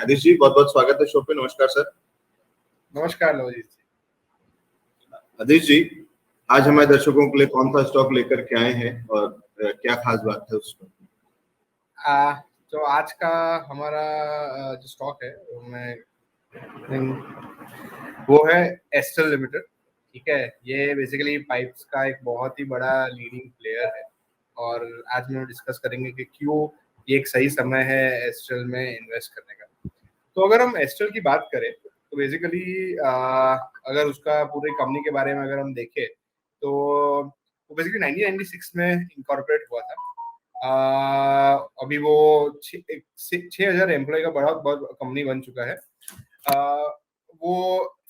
आदिश जी, बहुत बहुत स्वागत है शो पे। नमस्कार सर। नमस्कार लवजीत जी। आदिश जी, आज हमारे दर्शकों के लिए कौन सा स्टॉक लेकर के आए हैं और क्या खास बात है उसमें? तो आज का हमारा जो स्टॉक है वो है एस्ट्रल लिमिटेड। ठीक है, ये बेसिकली पाइप्स का एक बहुत ही बड़ा लीडिंग प्लेयर है और आज हम डिस्कस करेंगे कि क्यों ये एक सही समय है एस्ट्रल में इन्वेस्ट करने का। तो अगर हम एस्ट्रल की बात करें तो बेसिकली अगर उसका पूरी कंपनी के बारे में अगर हम देखें तो वो बेसिकली 1996 में इनकॉर्पोरेट हुआ था। अभी वो 6,000 एम्प्लॉय का बड़ा बहुत कंपनी बन चुका है। वो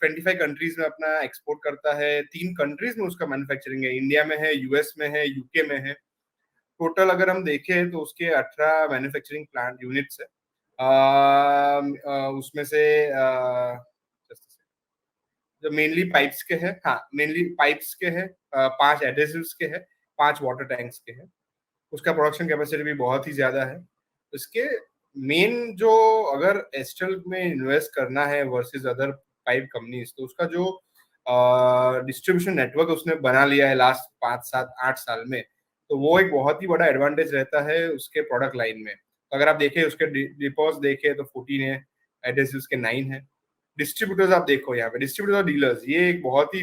25 कंट्रीज में अपना एक्सपोर्ट करता है। 3 कंट्रीज में उसका मैन्युफैक्चरिंग है, इंडिया में है, यूएस में है, यूके में है। टोटल अगर हम देखें तो उसके 18 मैन्युफैक्चरिंग प्लांट यूनिट्स है। उसमें से जो मेनली पाइप्स के हैं, मेनली पाइप्स के हैं, 5 एडेसिव्स के हैं, 5 वाटर टैंक्स के हैं। उसका प्रोडक्शन कैपेसिटी भी बहुत ही ज्यादा है। इसके मेन जो अगर एस्ट्रल में इन्वेस्ट करना है वर्सेस अदर पाइप कंपनीज, तो उसका जो डिस्ट्रीब्यूशन नेटवर्क उसने बना लिया है लास्ट 5, 7, 8 साल में, तो वो एक बहुत ही बड़ा एडवांटेज रहता है उसके प्रोडक्ट लाइन में। तो अगर आप देखें उसके डिपोज देखें तो 14 है, एडेसिव्स के 9 है। डिस्ट्रीब्यूटर्स आप देखो यहाँ पे, डिस्ट्रीब्यूटर और डीलर्स, ये एक बहुत ही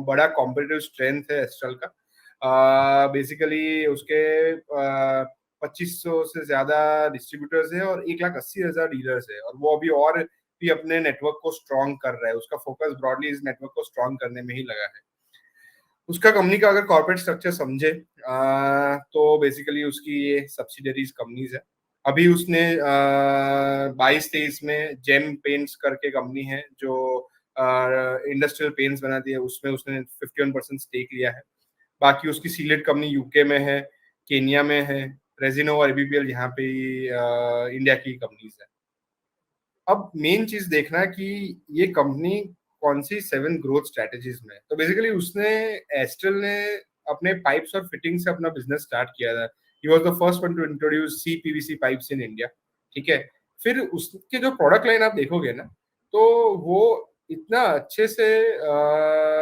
बड़ा कॉम्पिटिटिव स्ट्रेंथ है एस्ट्रल का। बेसिकली उसके 2500 से ज्यादा डिस्ट्रीब्यूटर्स है और 1,80,000 डीलर्स है, और वो अभी और भी अपने नेटवर्क को स्ट्रॉन्ग कर रहा है। उसका फोकस ब्रॉडली इस नेटवर्क को स्ट्रॉन्ग करने में ही लगा है। उसका कंपनी का अगर कॉर्पोरेट स्ट्रक्चर समझे तो बेसिकली उसकी ये सब्सिडरीज कंपनीज है। अभी उसने 22-23 में जेम पेंट्स करके कंपनी है जो इंडस्ट्रियल पेंट्स बनाती है, उसमें उसने 51% स्टेक लिया है। बाकी उसकी सीलेट कंपनी यूके में है, केनिया में है, रेजिनो और एबीपीएल यहाँ पे इंडिया की कंपनीज है। अब मेन चीज देखना है कि ये कंपनी कौन सी 7 ग्रोथ स्ट्रेटेजीज में। तो बेसिकली उसने एस्ट्रल ने अपने पाइप्स और फिटिंग से अपना बिजनेस स्टार्ट किया था। He was the first one two introduce CPVC pipes in India. ठीक है, फिर उसके जो प्रोडक्ट लाइन आप देखोगे ना, तो वो इतना अच्छे से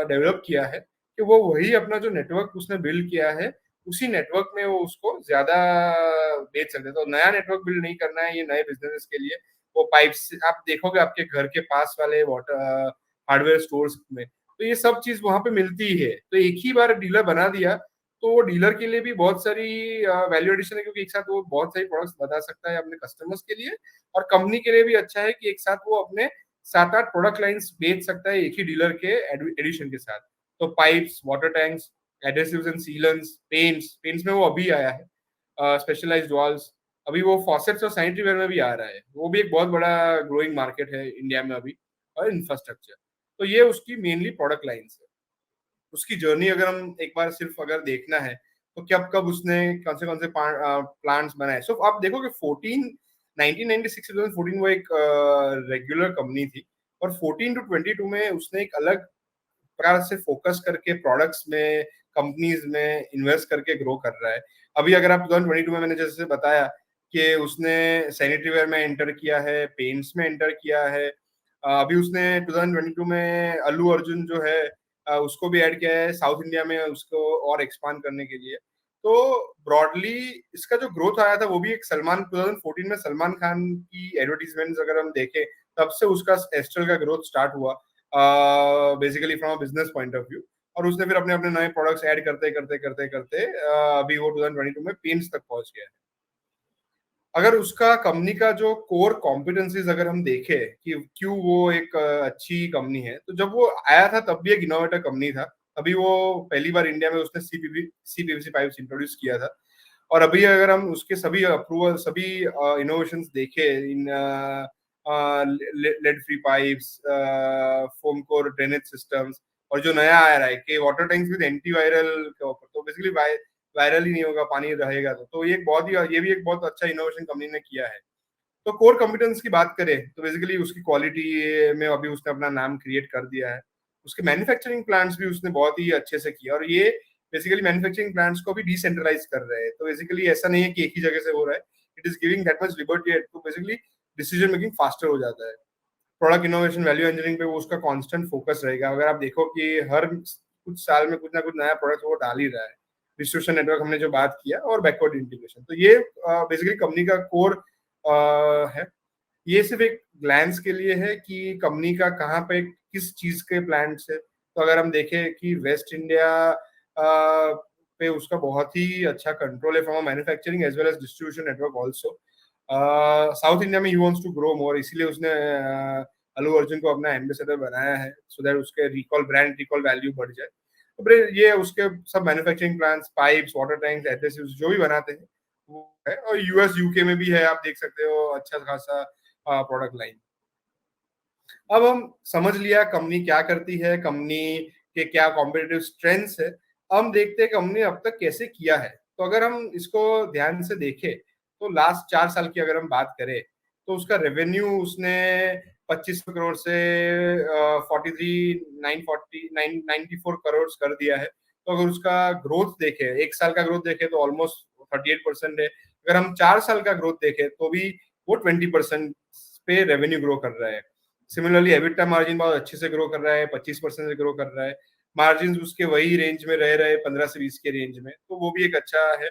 डेवलप किया है कि वो वही अपना जो नेटवर्क उसने बिल्ड किया है, उसी नेटवर्क में वो उसको ज्यादा बेच सकते हैं। तो नया नेटवर्क बिल्ड नहीं करना है ये नए बिजनेस के लिए। वो पाइप्स आप देखोगे आपके घर के पास वाले वाटर हार्डवेयर स्टोर्स में, तो ये सब चीज वहां पे मिलती है। तो एक ही बार डीलर बना दिया तो वो डीलर के लिए भी बहुत सारी वैल्यू एडिशन है, क्योंकि एक साथ वो बहुत सारी प्रोडक्ट्स बता सकता है अपने कस्टमर्स के लिए, और कंपनी के लिए भी अच्छा है कि एक साथ वो अपने 7-8 प्रोडक्ट लाइंस बेच सकता है एक ही डीलर के एडिशन के साथ। तो pipes, water tanks, adhesives and sealants, paints में वो अभी आया है, स्पेशलाइज्ड वॉल्स। अभी वो फॉसेट्स और सैनिटरी वेयर में भी आ रहा है, वो भी एक बहुत बड़ा ग्रोइंग मार्केट है इंडिया में अभी, और इंफ्रास्ट्रक्चर। तो ये उसकी मेनली प्रोडक्ट लाइंस है। उसकी जर्नी अगर हम एक बार सिर्फ अगर देखना है तो कब कब उसने कौन से प्लांट्स बनाए। सो आप देखोगे 1996 से 2014 वो एक रेगुलर कंपनी थी, और 14 to 22 में उसने एक अलग प्रकार से फोकस करके प्रोडक्ट्स में, कंपनीज में इन्वेस्ट करके ग्रो कर रहा है। अभी अगर आप 2022 में, मैंने जैसे बताया कि उसने सैनिटरी वेयर में एंटर किया है, पेंट्स में एंटर किया है। अभी उसने 2022 में अल्लू अर्जुन जो है उसको भी ऐड किया है साउथ इंडिया में, उसको और एक्सपांड करने के लिए। तो ब्रॉडली इसका जो ग्रोथ आया था वो भी एक 2014 में सलमान खान की एडवर्टीजमेंट्स अगर हम देखें, तब से उसका एस्ट्रल का ग्रोथ स्टार्ट हुआ basically from a business point of view. और उसने फिर अपने अपने नए प्रोडक्ट्स ऐड करते करते करते करते अभी वो 2022 में पेंट्स तक पहुंच गया है। अगर उसका कंपनी का जो कोर कॉम्पिटेंसीज अगर हम देखें कि क्यों वो एक अच्छी कंपनी है, तो जब वो आया था तब भी एक इनोवेटर कंपनी था। अभी वो पहली बार इंडिया में उसने सीपीवीसी पाइप्स इंट्रोड्यूस किया था। और अभी अगर हम उसके सभी अप्रूवल, सभी इनोवेशंस देखें, in lead free pipes, foam core drainage systems, और जो नया आ रहा है कि वाटर टैंक्स विद एंटीवायरल के ऊपर, तो बेसिकली वायरल ही नहीं होगा, पानी रहेगा। तो ये एक बहुत ही, ये भी एक बहुत अच्छा इनोवेशन कंपनी ने किया है। तो कोर कॉम्पिटेंस की बात करें तो बेसिकली उसकी क्वालिटी में अभी उसने अपना नाम क्रिएट कर दिया है। उसके मैन्युफैक्चरिंग प्लांट्स भी उसने बहुत ही अच्छे से किया, और ये बेसिकली मैन्युफैक्चरिंग प्लांट्स को भी डिसेंट्रलाइज कर रहे हैं। तो बेसिकली ऐसा नहीं है कि एक ही जगह से हो रहा है, it is giving that much liberty. तो बेसिकली डिसीजन मेकिंग फास्टर हो जाता है। प्रोडक्ट इनोवेशन, वैल्यू इंजीनियरिंग पे वो उसका कांस्टेंट फोकस रहेगा। अगर आप देखो कि हर कुछ साल में कुछ ना कुछ नया प्रोडक्ट वो डाल ही रहा है। डिस्ट्रीब्यूशन नेटवर्क हमने जो बात किया, और बैकवर्ड इंटीग्रेशन, तो ये बेसिकली कंपनी का कोर है। ये सिर्फ एक ग्लैंस के लिए है कि कंपनी का कहाँ पे किस चीज के प्लांट्स है। तो अगर हम देखें कि वेस्ट इंडिया पे उसका बहुत ही अच्छा कंट्रोल है from manufacturing as well as distribution network also. South India में ही वांट्स टू ग्रो मोर, इसीलिए उसने अल्लू अर्जुन को अपना एम्बेसडर बनाया है, सो दैट उसके रिकॉल, ब्रांड रिकॉल वैल्यू बढ़ जाए। तो ये उसके सब manufacturing plants, pipes, water tanks, adhesives जो भी बनाते हैं वो है, और यूएस यूके में भी है, आप देख सकते हो अच्छा खासा प्रोडक्ट लाइन। अब हम समझ लिया कंपनी क्या करती है, कंपनी के क्या कॉम्पिटिटिव स्ट्रेंथ्स है। हम देखते हैं कंपनी अब तक कैसे किया है। तो अगर हम इसको ध्यान से देखें तो लास्ट 4 साल की अगर हम बात करें तो उसका रेवेन्यू उसने 2500 करोड़ से 43,994 करोड़ कर दिया है। तो अगर उसका ग्रोथ देखें, एक साल का ग्रोथ देखें तो ऑलमोस्ट 38% है। अगर हम 4 साल का ग्रोथ देखें तो भी वो 20% पे रेवेन्यू ग्रो कर रहा है। सिमिलरली एबिटा मार्जिन बहुत अच्छे से ग्रो कर रहा है, 25% से ग्रो कर रहा है। मार्जिन उसके वही रेंज में रह रहे 15 से 20 के रेंज में, तो वो भी एक अच्छा है।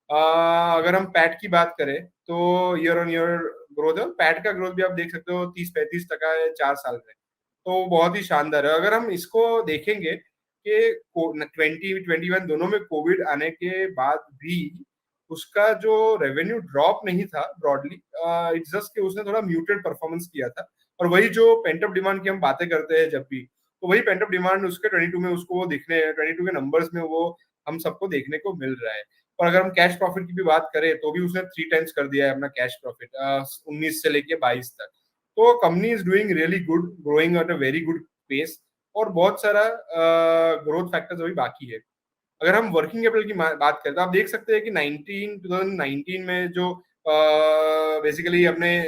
अगर हम पैट की बात करें तो ईयर ऑन ईयर ग्रोथ है, पैट का ग्रोथ भी आप देख सकते हो 30-35% है 4 साल में, तो बहुत ही शानदार है। अगर हम इसको देखेंगे कि 2021 दोनों में कोविड आने के बाद भी उसका जो रेवेन्यू ड्रॉप नहीं था ब्रॉडली, इट्स जस्ट कि उसने थोड़ा म्यूटेड परफॉर्मेंस किया था। और वही जो पेंटअप डिमांड की हम बातें करते हैं जब भी, तो वही पेंटअप डिमांड उसके 22 में उसको वो दिखने, 22 के नंबर्स में वो हम सबको देखने को मिल रहा है। और अगर हम कैश प्रॉफिट की भी बात करें तो भी उसने 3 टाइम्स कर दिया है अपना कैश प्रॉफिट 19 से लेके 22 तक। तो company is doing really good, growing at a very good pace, और बहुत सारा ग्रोथ फैक्टर्स अभी बाकी है। अगर हम वर्किंग कैपिटल की बात करें तो आप देख सकते हैं कि 2019 में जो बेसिकली अपने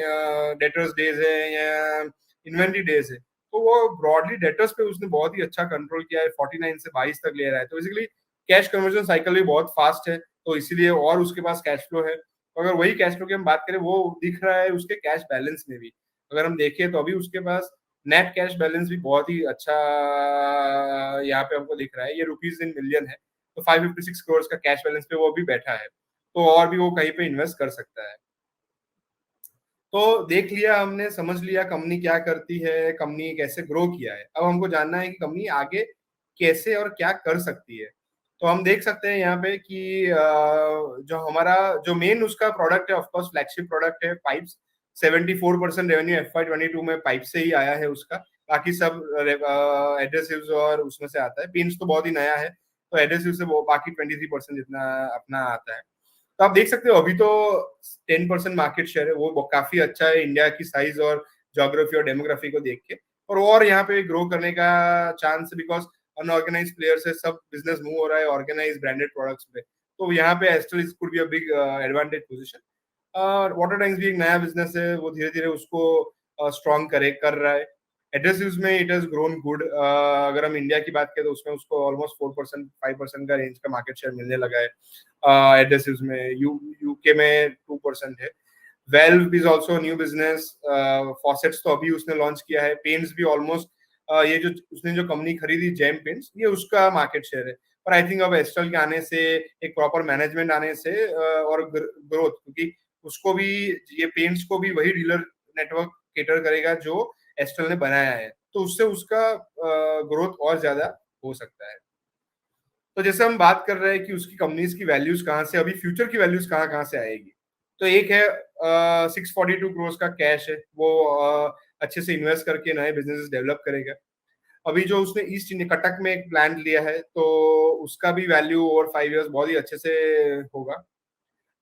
डेटर्स डेज है या इन्वेंट्री डेज है, तो वो ब्रॉडली डेटर्स पे उसने बहुत ही अच्छा कंट्रोल किया है, 49 से 22 तक ले रहा है। तो बेसिकली कैश कन्वर्जन साइकिल भी बहुत फास्ट है, तो इसीलिए और उसके पास कैश फ्लो है। तो अगर वही कैश फ्लो की हम बात करें वो दिख रहा है उसके कैश बैलेंस में भी। अगर हम देखें तो अभी उसके पास नेट कैश बैलेंस भी बहुत ही अच्छा यहाँ पे हमको दिख रहा है, ये रुपीज इन मिलियन है। तो 556 करोड़ का कैश बैलेंस पे वो भी बैठा है, तो और भी वो कहीं पे इन्वेस्ट कर सकता है। तो देख लिया हमने, समझ लिया कंपनी क्या करती है, कंपनी कैसे ग्रो किया है। अब हमको जानना है कि कंपनी आगे कैसे और क्या कर सकती है। तो हम देख सकते हैं यहाँ पे कि जो हमारा जो मेन उसका प्रोडक्ट है, ऑफकोर्स फ्लैगशिप प्रोडक्ट है पाइप्स। 74% रेवेन्यू FY22 में पाइप से ही आया है उसका। बाकी सब एडहेसिव्स और उसमें से आता है। पेंट्स तो बहुत ही नया है, तो एडहेसिव से वो बाकी 23% जितना अपना आता है। तो आप देख सकते हो अभी तो 10% मार्केट शेयर है, वो काफी अच्छा है इंडिया की साइज और ज्योग्राफी और डेमोग्राफी को देख के। और यहाँ पे ग्रो करने का चांस है, बिकॉज अनऑर्गेनाइज प्लेयर से सब बिजनेस मूव हो रहा है ऑर्गेनाइज ब्रांडेड प्रोडक्ट्स पे। तो यहाँ पे astral could be a big advantage position. Water tanks भी एक नया बिजनेस है, वो धीरे धीरे उसको स्ट्रॉन्ग कर रहा है। एड्रेसिव्स में इट हैज ग्रोन गुड। अगर हम इंडिया की बात करें तो उसमें उसको ऑलमोस्ट 4% 5% का रेंज का मार्केट शेयर मिलने लगा है। एड्रेसिव्स में यूके में 2% है। Valve is also new business. Faucets तो अभी उसने लॉन्च किया है। पेंट्स भी ऑलमोस्ट ये जो उसने जो कंपनी खरीदी जेम पेंट्स, ये उसका मार्केट शेयर है। पर आई थिंक अब एस्ट्रल के आने से, एक प्रॉपर मैनेजमेंट आने से और ग्रोथ, क्योंकि उसको भी, ये पेंट्स को भी वही डीलर नेटवर्क केटर करेगा जो एस्ट्रल ने बनाया है, तो उससे उसका ग्रोथ और ज्यादा हो सकता है। तो जैसे हम बात कर रहे हैं कि उसकी कंपनीज की वैल्यूज कहाँ से, अभी फ्यूचर की वैल्यूज कहाँ कहाँ से आएगी। तो एक है 642 करोड़ का कैश है, वो अच्छे से इन्वेस्ट करके नए बिजनेस डेवलप करेगा। अभी जो उसने ईस्ट इंडिया कटक में एक प्लांट लिया है, तो उसका भी वैल्यू ओवर 5 इयर्स बहुत ही अच्छे से होगा।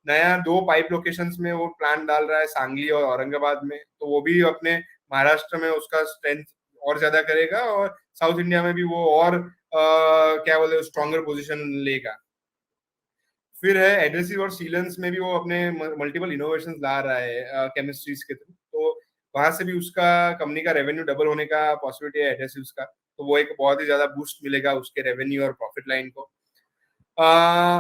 नया 2 पाइप लोकेशंस में वो प्लांट डाल रहा है, सांगली और औरंगाबाद में, तो वो भी अपने महाराष्ट्र में उसका स्ट्रेंथ और ज्यादा करेगा, और साउथ इंडिया में भी वो और क्या बोले स्ट्रॉन्गर पोजीशन लेगा। फिर है एडहेसिव और सीलेंस में भी वो अपने मल्टीपल इनोवेशन ला रहा है केमिस्ट्रीज के थ्रू, तो वहां से भी उसका कंपनी का रेवेन्यू डबल होने का पॉसिबिलिटी है एडहेसिव्स का। तो वो एक बहुत ही ज्यादा बूस्ट मिलेगा उसके रेवेन्यू और प्रॉफिट लाइन को।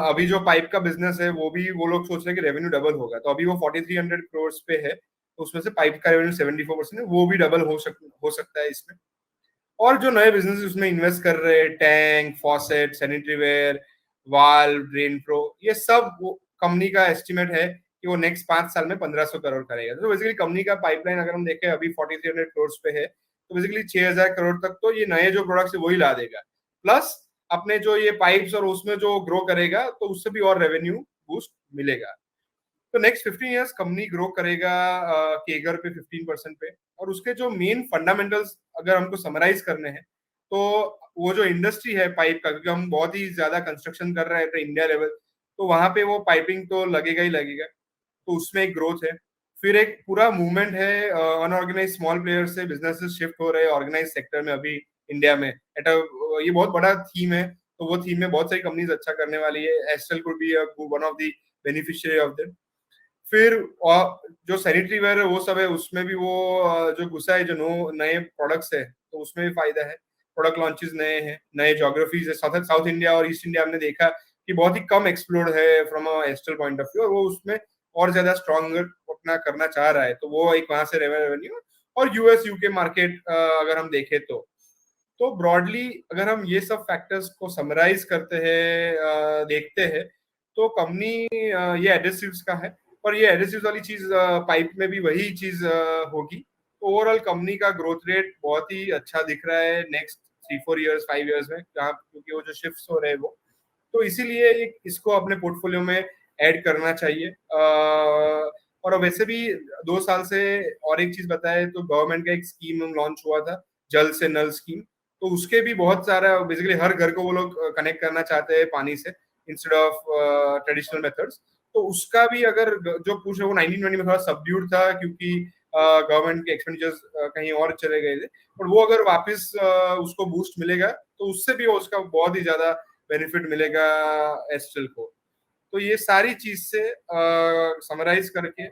अभी जो पाइप का बिजनेस है वो भी वो लोग सोच रहे हैं कि रेवेन्यू डबल होगा, तो अभी वो 4300 करोड़ पे है, तो उसमें से पाइप का रेवेन्यू 74% है, वो भी डबल हो सकता है इसमें। और जो नए बिजनेस उसमें इन्वेस्ट कर रहे हैं, tank, faucet, sanitary ware, valve, drain pro, ये सब कंपनी का एस्टिमेट है कि वो नेक्स्ट 5 साल में 1500 करोड़ करेगा। तो बेसिकली कंपनी का पाइपलाइन अगर हम देखें अभी 4300 करोड़ पे है, तो बेसिकली 6000 करोड़ तक तो ये नए जो प्रोडक्ट्स है वही ला देगा, प्लस अपने जो ये पाइप्स और उसमें जो ग्रो करेगा तो उससे भी और रेवेन्यू बूस्ट मिलेगा। तो नेक्स्ट 15 इयर्स कंपनी ग्रो करेगा केगर पे 15% पे। और उसके जो मेन फंडामेंटल्स अगर हमको समराइज करने हैं, तो वो जो इंडस्ट्री है पाइप का, क्योंकि हम बहुत ही ज्यादा कंस्ट्रक्शन कर रहे हैं इंडिया लेवल, तो वहां पे वो पाइपिंग तो लगेगा ही लगेगा, तो उसमें एक ग्रोथ है। फिर एक पूरा मूवमेंट है, अनऑर्गेनाइज स्मॉल प्लेयर से बिजनेसेस शिफ्ट हो रहे हैं ऑर्गेनाइज सेक्टर में अभी इंडिया में। ये बहुत बड़ा थीम है, तो वो थीम में बहुत सारी कंपनीज अच्छा करने वाली है। Astral could be one of the beneficiary of that. फिर जो सैनिटरी वेयर है वो सब है, उसमें भी वो जो घुसा है, जो नए प्रोडक्ट्स है, तो उसमें भी फायदा है। प्रोडक्ट लॉन्चेस नए हैं, नए ज्योग्राफीज है। साउथ इंडिया और ईस्ट इंडिया हमने देखा कि बहुत ही कम एक्सप्लोर्ड है from a astral point of view, और वो उसमें और ज्यादा स्ट्रॉन्ग अपना करना चाह रहा है, तो वो एक वहां से रेवेन्यू। और यूएस यूके मार्केट अगर हम देखें तो ब्रॉडली अगर हम ये सब फैक्टर्स को समराइज करते हैं, देखते हैं, तो कंपनी ये एडेसिव्स का है, और ये एडेसिव्स वाली चीज पाइप में भी वही चीज होगी। तो ओवरऑल कंपनी का ग्रोथ रेट बहुत ही अच्छा दिख रहा है नेक्स्ट 3-4 इयर्स 5 इयर्स में, जहाँ क्योंकि वो जो शिफ्ट हो रहे हैं वो, तो इसीलिए इसको अपने पोर्टफोलियो में ऐड करना चाहिए। और वैसे भी 2 साल से और एक चीज बताए तो गवर्नमेंट का एक स्कीम लॉन्च हुआ था, जल से नल स्कीम। तो उसके भी बहुत सारा, बेसिकली हर घर को वो लोग कनेक्ट करना चाहते हैं पानी से इंस्टेड ऑफ ट्रेडिशनल मेथड्स। तो उसका भी अगर जो पुश है वो 1920 में थोड़ा सबड्यूड था, क्योंकि गवर्नमेंट के एक्सपेंडिचर्स कहीं और चले गए थे। और वो अगर वापस उसको बूस्ट मिलेगा तो उससे भी उसका बहुत ही ज्यादा बेनिफिट मिलेगा एस्ट्रल को। तो ये सारी चीज से समराइज करके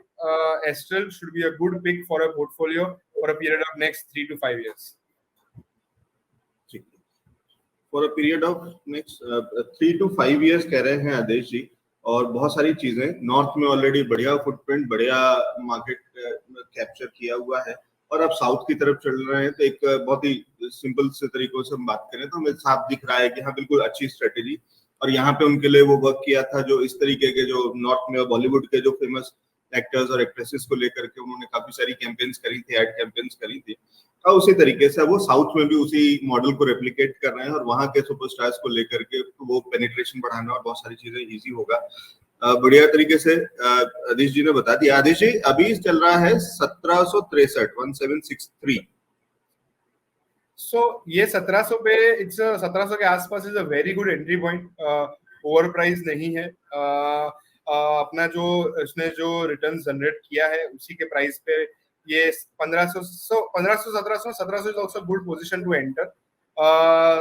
Astral should be a good pick for a portfolio for a period of next 3 to 5 years। For a period of next 3 to 5 years कह रहे हैं आदेश जी। और बहुत सारी चीजें नॉर्थ में ऑलरेडी बढ़िया फुटप्रिंट, बढ़िया मार्केट कैप्चर किया हुआ है, और अब साउथ की तरफ चल रहे हैं। तो एक बहुत ही सिंपल से तरीकों से हम बात करें तो हमें साफ दिख रहा है कि हाँ बिल्कुल अच्छी स्ट्रेटेजी। और यहाँ पे उनके लिए वो वर्क किया था जो इस तरीके के जो नॉर्थ में बॉलीवुड के जो फेमस एक्टर्स और एक्ट्रेसेस को लेकर के उन्होंने काफी सारी कैंपेन्स करी थी, एड कैंपेन्स करी थी। और उसी तरीके से वो साउथ में भी उसी मॉडल को रेप्लिकेट कर रहे हैं, और वहां के सुपरस्टार्स को लेकर के वो पेनिट्रेशन बढ़ाना और बहुत सारी चीजें इजी होगा। बढ़िया तरीके से आदिश जी ने बता दिया। आदिश जी अभी चल रहा है 1763 सो ये 1700 पे, इट्स 1700 के आसपास is a very good entry point. Over price नहीं है। अपना जो इसने जो रिटर्न जनरेट किया है उसी के प्राइस पे ये 1500 1700 गुड पोजीशन टू एंटर।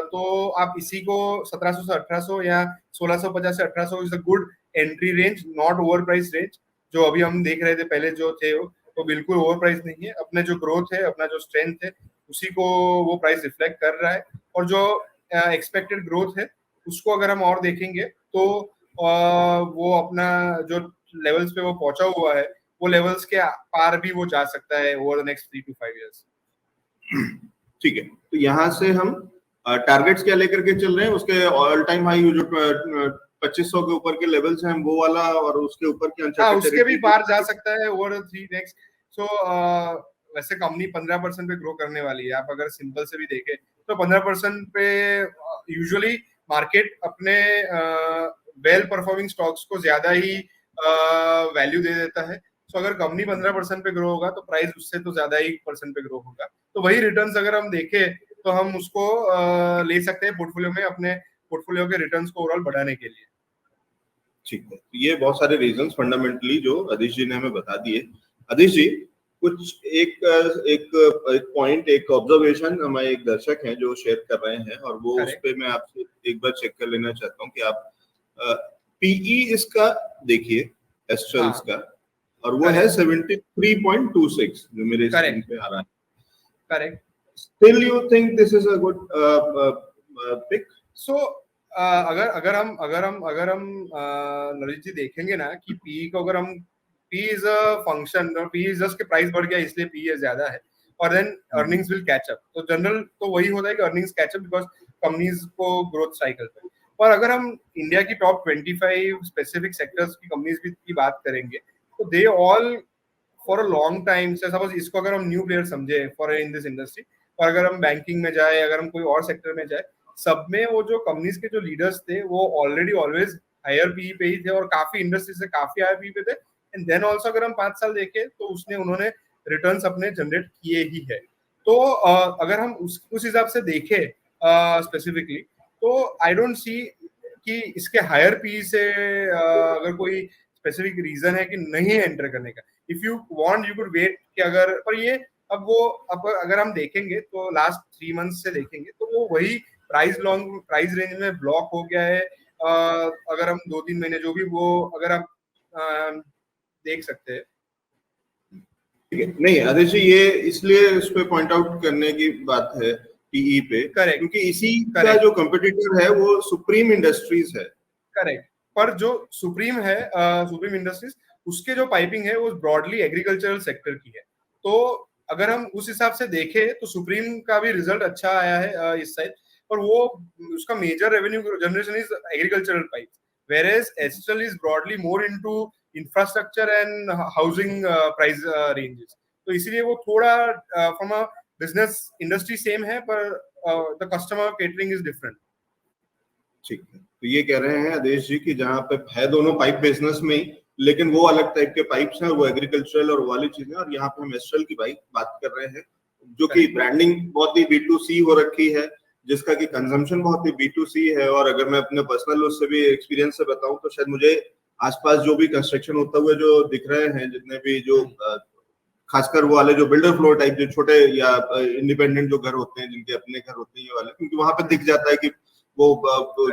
तो आप इसी को 1700 से 1800 या 1650 से 1800 is a good entry range, not over price range. जो अभी हम देख रहे थे पहले जो थे वो तो बिल्कुल ओवर प्राइस नहीं है। अपने जो ग्रोथ है, अपना जो स्ट्रेंथ है, उसी को वो प्राइस रिफ्लेक्ट कर रहा है। और जो एक्सपेक्टेड ग्रोथ है उसको अगर हम और देखेंगे तो वो अपना जो लेवल्स पे वो पहुंचा हुआ है, वो लेवल्स के पार भी वो जा सकता है over the next 3 to 5 years। ठीक है, तो यहाँ से हम टारगेट्स क्या लेकर के चल रहे हैं? उसके ऑल टाइम हाई जो 2500 के ऊपर के लेवल्स हैं वो वाला, और उसके ऊपर की अनचार्टेड उसके भी पार जा सकता है ओवर 3 नेक्स्ट। सो वैसे कंपनी 15% पे ग्रो करने वाली है। आप अगर सिंपल से भी देखें तो 15% पे यूजुअली मार्केट अपने वेल परफॉर्मिंग स्टॉक्स को ज्यादा ही वैल्यू दे देता है। सो अगर कंपनी 15% पे ग्रो होगा तो प्राइस उससे तो ज्यादा ही परसेंट पे ग्रो होगा। तो वही रिटर्न्स अगर हम देखें तो हम उसको ले सकते हैं पोर्टफोलियो में, अपने पोर्टफोलियो के रिटर्न्स को ओवरऑल बढ़ाने के लिए। ठीक है, ये बहुत सारे रीजंस फंडामेंटली जो आदिश जी ने हमें बता दिए। आदिश जी कुछ एक पॉइंट, एक ऑब्जर्वेशन हमारे एक दर्शक हैं जो शेयर कर रहे हैं, और वो उस पे मैं आपसे एक बार चेक कर लेना चाहता हूँ कि आप पीई इसका देखिए एस्ट्रल्स का, और वो है 73.26 जो मेरे स्क्रीन पे आ रहा है। Correct. Still you think this is a good pick? So अगर हम ललित जी देखेंगे ना कि पी को अगर हम P is a function, P is just के प्राइस बढ़ गया इसलिए P ज्यादा है, और then earnings will catch up. तो जनरल तो वही होता है कि earnings catch up because companies को ग्रोथ साइकिल पे। पर अगर हम इंडिया की टॉप 25 स्पेसिफिक सेक्टर्स की कंपनीज की बात करेंगे तो they all for a long time से, सपोज इसको अगर हम न्यू प्लेयर समझे फॉर इन दिस इंडस्ट्री, और अगर हम बैंकिंग में जाए, अगर हम कोई और सेक्टर में जाए, सब में वो जो कंपनीज के जो लीडर्स थे वो ऑलरेडी ऑलवेज हायर पी पे ही थे और काफी इंडस्ट्री से काफी हायर पी पे थे। एंड देन ऑल्सो अगर हम 5 साल देखें तो उन्होंने रिटर्न्स अपने जनरेट किए ही है। तो अगर हम उस हिसाब से देखें स्पेसिफिकली, तो आई डोंट सी कि इसके हायर पी से अगर कोई स्पेसिफिक रीजन है कि नहीं है एंटर करने का। If you want you could wait कि अगर, पर ये अब अगर हम देखेंगे तो लास्ट 3 मंथ्स से देखेंगे तो वो वही प्राइस रेंज में ब्लॉक हो गया है। अगर हम 2-3 महीने जो भी वो अगर आप देख सकते हैं। नहीं आदेश जी, ये इसलिए उस पे पॉइंट आउट करने की बात है पीई पे, करेक्ट, क्योंकि इसी का जो कंपटीटर है वो सुप्रीम इंडस्ट्रीज है। करेक्ट, पर जो सुप्रीम है, सुप्रीम इंडस्ट्रीज, उसके जो पाइपिंग है वो ब्रॉडली एग्रीकल्चरल सेक्टर की है। तो अगर हम उस हिसाब से देखें तो सुप्रीम का भी रिजल्ट अच्छा आया है इस साइड, और वो उसका major revenue generation is agricultural pipe, whereas Astral is broadly more into infrastructure and housing price ranges। तो इसीलिए वो थोड़ा from a business industry same है, पर the customer catering is different। ठीक है, तो ये कह रहे हैं आदेश जी कि जहाँ पे है दोनों पाइप बिजनेस में ही, लेकिन वो अलग टाइप के पाइप्स हैं, वो एग्रीकल्चरल और वाली चीजें, और यहाँ पे हम एस्ट्रल की बात कर रहे हैं जो कि ब्रांडिंग बहुत ही B2C हो रखी है, जिसका कि कंजम्पशन बहुत ही B2C है। और अगर मैं अपने पर्सनल उससे भी एक्सपीरियंस से बताऊं तो शायद मुझे आसपास जो भी कंस्ट्रक्शन होता हुआ जो दिख रहे हैं, जितने भी जो खासकर वो वाले जो बिल्डर फ्लोर टाइप जो छोटे या इंडिपेंडेंट जो घर होते हैं, जिनके अपने घर होते हैं ये वाले, क्योंकि वहां पे दिख जाता है कि वो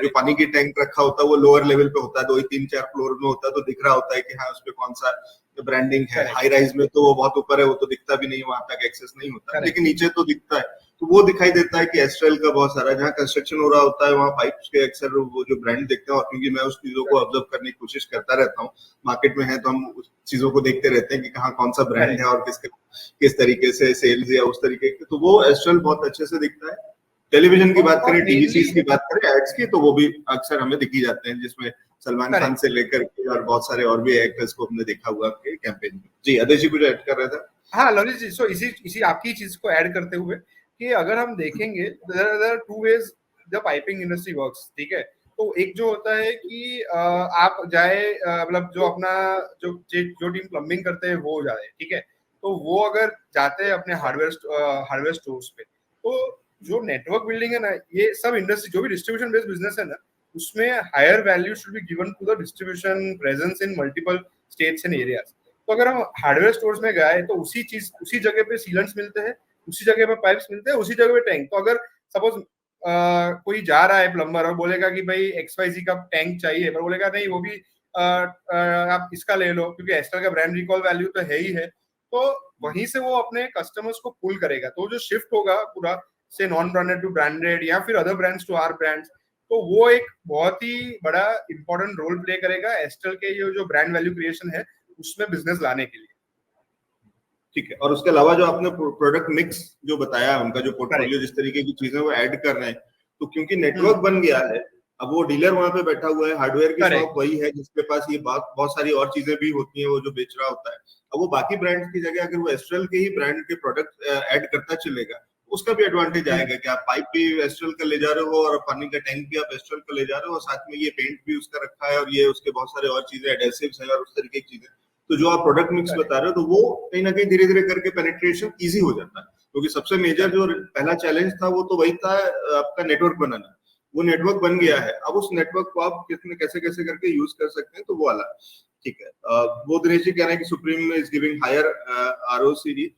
जो पानी की टैंक रखा होता है वो लोअर लेवल पे होता है, 2-3-4 फ्लोर में होता है, तो दिख रहा होता है कि हाँ उस पे कौन सा ब्रांडिंग है। हाई राइज में तो वो बहुत ऊपर है, वो तो दिखता भी नहीं, वहां तक एक्सेस नहीं होता, लेकिन नीचे तो दिखता है। तो वो दिखाई देता है कि एस्ट्रल का बहुत सारा जहाँ कंस्ट्रक्शन हो रहा होता है वहाँ पाइप्स के अक्सर वो जो ब्रांड देखते हैं, और क्योंकि मैं उस चीजों को ऑब्जर्व करने की कोशिश करता रहता हूँ, मार्केट में है तो हम उस चीजों को देखते रहते हैं कि कहाँ कौन सा ब्रांड है और किस तरीके से सेल्स या उस तरीके के, तो वो एस्ट्रल बहुत अच्छे से दिखता है। टेलीविजन की बात करें, टीवीसीज की बात करें, एड्स की, तो वो भी अक्सर हमें दिखी जाते हैं, जिसमें सलमान खान से लेकर के और बहुत सारे और भी एक्टर्स को हमने देखा हुआ कैंपेन में। जी आदेश जी कुछ ऐड कर रहे थे? हाँ लवली जी, सो इसी आपकी चीज को ऐड करते हुए कि अगर हम देखेंगे there are two ways the piping industry works, ठीक है। तो एक जो होता है कि आप जाए, मतलब जो अपना जो टीम प्लम्बिंग करते हैं वो जाए, ठीक है, तो वो अगर जाते हैं अपने हार्डवेयर स्टोर्स पे, तो जो नेटवर्क बिल्डिंग है ना, ये सब इंडस्ट्री जो भी डिस्ट्रीब्यूशन बेस्ड बिजनेस है ना, उसमें higher value should be given to the distribution presence in multiple states and areas. तो अगर हम हार्डवेयर स्टोर्स में गए तो उसी जगह पे सीलेंट्स मिलते हैं, उसी जगह पे पाइप्स मिलते हैं, उसी जगह पे टैंक। तो अगर सपोज कोई जा रहा है प्लम्बर और बोलेगा कि भाई XYZ का टैंक चाहिए, पर बोलेगा नहीं वो भी आप इसका ले लो क्योंकि एस्ट्रल का ब्रांड रिकॉल वैल्यू तो है ही है, तो वहीं से वो अपने कस्टमर्स को पुल करेगा। तो जो शिफ्ट होगा पूरा से नॉन ब्रांडेड टू ब्रांडेड या फिर other brands to our brands, तो वो एक बहुत ही बड़ा इंपॉर्टेंट रोल प्ले करेगा एस्ट्रल के ये जो ब्रांड वैल्यू क्रिएशन है उसमें बिजनेस लाने के लिए। ठीक है, और उसके अलावा जो आपने प्रोडक्ट मिक्स जो बताया, उनका जो पोर्टफोलियो जिस तरीके की चीजें वो ऐड कर रहे हैं, तो क्योंकि नेटवर्क बन गया है, अब वो डीलर वहां पे बैठा हुआ है, हार्डवेयर की शॉप वही है जिसके पास ये बहुत सारी और चीजें भी होती हैं, वो जो बेच रहा होता है। अब वो बाकी ब्रांड्स की जगह अगर वो एस्ट्रल के ही ब्रांड के प्रोडक्ट ऐड करता चलेगा, उसका भी एडवांटेज आएगा कि आप पाइप भी एस्ट्रल का ले जा रहे हो और पानी का टैंक भी आप एस्ट्रल का ले जा रहे हो, और साथ में ये पेंट भी उसका रखा है और ये उसके बहुत सारे और चीजें एडेसिव्स हैं और उस तरीके की चीजें। तो जो आप प्रोडक्ट मिक्स बता रहे हो, तो वो कहीं ना कहीं धीरे धीरे करके पेनिट्रेशन इजी हो जाता है, क्योंकि सबसे मेजर जो पहला चैलेंज था वो तो वही था आपका नेटवर्क बनाना। वो नेटवर्क बन गया है, अब उस नेटवर्क को आप कैसे कैसे करके यूज कर सकते हैं, तो वो वाला ठीक है। वो दिनेश जी कह रहे हैं कि Supreme is giving higher ROCE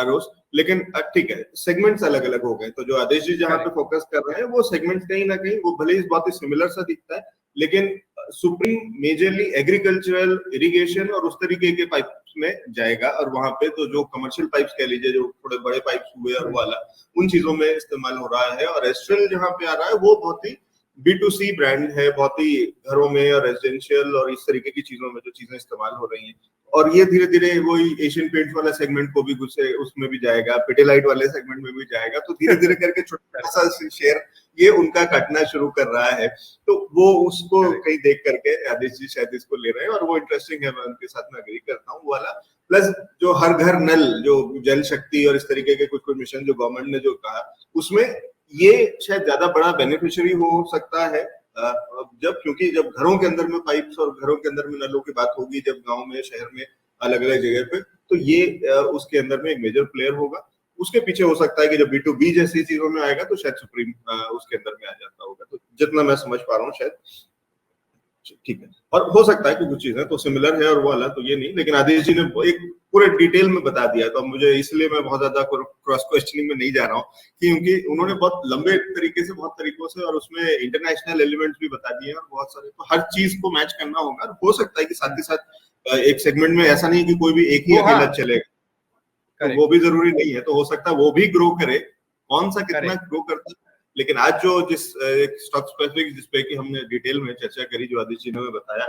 रोज, लेकिन ठीक है सेगमेंट्स अलग अलग हो गए। तो जो आदेश जी जहाँ पे फोकस कर रहे हैं वो सेगमेंट्स कहीं ना कहीं वो भले ही बहुत ही सिमिलर सा दिखता है, लेकिन सुप्रीम मेजरली एग्रीकल्चरल, इरिगेशन और उस तरीके के पाइप्स में जाएगा, और वहां पे तो जो कमर्शियल पाइप्स कह लीजिए, जो थोड़े बड़े पाइप्स हुए और वाला, उन चीजों में इस्तेमाल हो रहा है। और एस्ट्रल जहाँ पे आ रहा है वो बहुत ही B2C ब्रांड है, बहुत ही घरों में और रेजिडेंशियल और इस तरीके की चीजों में जो चीजें इस्तेमाल हो रही हैं, और ये धीरे धीरे वही एशियन पेंट्स वाला सेगमेंट को भी उसमें भी जाएगा, पिडिलाइट वाले सेगमेंट में भी जाएगा, तो धीरे धीरे करके छोटा सा शेयर ये उनका काटना शुरू कर रहा है। तो वो उसको कहीं देख करके आदेश जी शायद इसको ले रहे हैं और वो इंटरेस्टिंग है, मैं उनके साथ में एग्री करता हूँ वो वाला। प्लस जो हर घर नल, जो जल शक्ति और इस तरीके के कुछ मिशन जो गवर्नमेंट ने जो कहा, उसमें ये शायद ज्यादा बड़ा बेनिफिशियरी हो सकता है क्योंकि जब घरों के अंदर में पाइप्स और घरों के अंदर में नलों की बात होगी, जब गांव में शहर में अलग अलग जगह पे, तो ये उसके अंदर में एक मेजर प्लेयर होगा। उसके पीछे हो सकता है कि जब B2B जैसी चीजों में आएगा तो शायद सुप्रीम उसके अंदर में आ जाता होगा। तो जितना मैं समझ पा रहा हूँ शायद ठीक है, और हो सकता है कि कुछ चीजें तो सिमिलर है और वो वाला तो ये नहीं, लेकिन आदेश जी ने एक पूरे डिटेल में बता दिया। तो मुझे इसलिए मैं बहुत ज्यादा क्रॉस क्वेश्चनिंग में नहीं जा रहा हूँ, क्योंकि उन्होंने बहुत लंबे तरीके से, बहुत तरीकों से, और उसमें इंटरनेशनल एलिमेंट्स भी बता दिए और बहुत सारे, तो हर चीज को मैच करना होगा। हो सकता है कि साथ ही साथ एक सेगमेंट में ऐसा नहीं कि कोई भी एक ही अकेला चलेगा, तो वो भी जरूरी नहीं है। तो हो सकता है वो भी ग्रो करे, कौन सा कितना ग्रो करता है। लेकिन आज जो जिस स्टॉक स्पेसिफिक जिसपे कि हमने डिटेल में चर्चा करी, जो आदित्य जी ने बताया,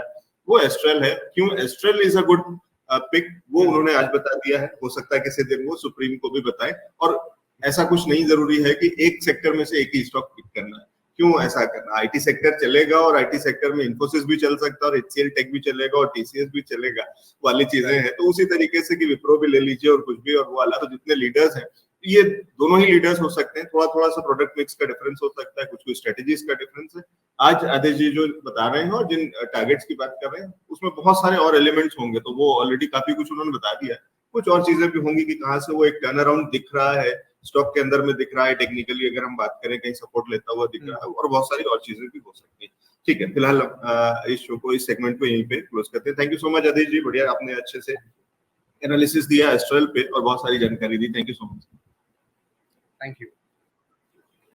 वो एस्ट्रल है। क्यों Astral is a good pick, वो उन्होंने आज बता दिया है। हो सकता है किसी दिन वो सुप्रीम को भी बताए, और ऐसा कुछ नहीं जरूरी है कि एक सेक्टर में से एक ही स्टॉक पिक करना है। क्यों ऐसा करना, आईटी सेक्टर चलेगा और आईटी सेक्टर में इन्फोसिस भी चल सकता है और HCL टेक भी चलेगा और TCS भी चलेगा, वाली चीजें हैं। तो उसी तरीके से कि विप्रो भी ले लीजिए और कुछ भी और वो वाला, तो जितने लीडर्स हैं ये दोनों ही लीडर्स हो सकते हैं। थोड़ा थोड़ा सा प्रोडक्ट मिक्स का डिफरेंस हो सकता है, कुछ कुछ स्ट्रेटेजीज का डिफरेंस है। आज आदेश जी जो बता रहे हैं और जिन टारगेट्स की बात कर रहे हैं, उसमें बहुत सारे और एलिमेंट्स होंगे, तो वो ऑलरेडी काफी कुछ उन्होंने बता दिया है। कुछ और चीजें भी होंगी कि कहाँ से वो एक टर्न अराउंड दिख रहा है, स्टॉक के अंदर में दिख रहा है, टेक्निकली अगर हम बात करें कहीं सपोर्ट लेता हुआ दिख रहा है, और बहुत सारी और चीजें भी हो सकती है। ठीक है, फिलहाल इस शो को, इस सेगमेंट को यहीं पे क्लोज करते हैं। थैंक यू सो मच आदेश जी, बढ़िया, आपने अच्छे से एनालिसिस दिया एस्ट्रल पे और बहुत सारी जानकारी दी। Thank you so much. Thank you.